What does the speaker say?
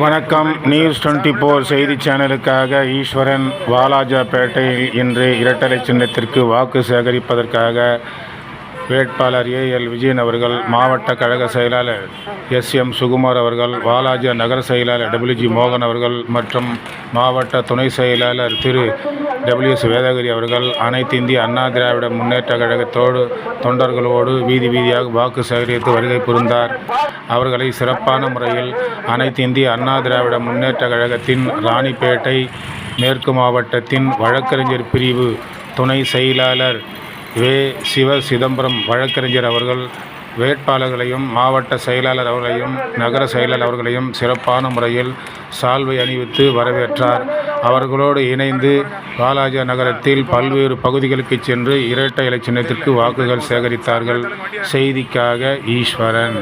வணக்கம். நியூஸ் 24 செய்தி சேனலுக்காக ஈஸ்வரன். வாலாஜாபேட்டையில் இன்று இரட்டலை சின்னத்திற்கு வாக்கு சேகரிப்பதற்காக வேட்பாளர் ஏஎல் விஜயன் அவர்கள், மாவட்ட கழக செயலாளர் எஸ்எம் சுகுமார் அவர்கள், வாலாஜா நகர செயலாளர் WG மோகன் அவர்கள் மற்றும் மாவட்ட துணை செயலாளர் திரு WS வேதகிரி அவர்கள் அனைத்து இந்திய அண்ணா திராவிட முன்னேற்ற கழகத்தோடு தொண்டர்களோடு வீதி வீதியாக வாக்கு சேகரித்து வருகை புரிந்தார். அவர்களை சிறப்பான முறையில் அனைத்து இந்திய அண்ணா திராவிட முன்னேற்ற கழகத்தின் ராணிப்பேட்டை மேற்கு மாவட்டத்தின் வழக்கறிஞர் பிரிவு துணை செயலாளர் வே. சிவ சிதம்பரம் வழக்கறிஞர் அவர்கள் வேட்பாளர்களையும் மாவட்ட செயலாளர் அவர்களையும் நகர செயலாளர் அவர்களையும் சிறப்பான முறையில் சால்வை அணிவித்து வரவேற்றார். அவர்களோடு இணைந்து வாலாஜா நகரத்தில் பல்வேறு பகுதிகளுக்கு சென்று இரட்டை இலை சின்னத்திற்கு வாக்குகள் சேகரித்தார்கள். செய்திக்காக ஈஸ்வரன்.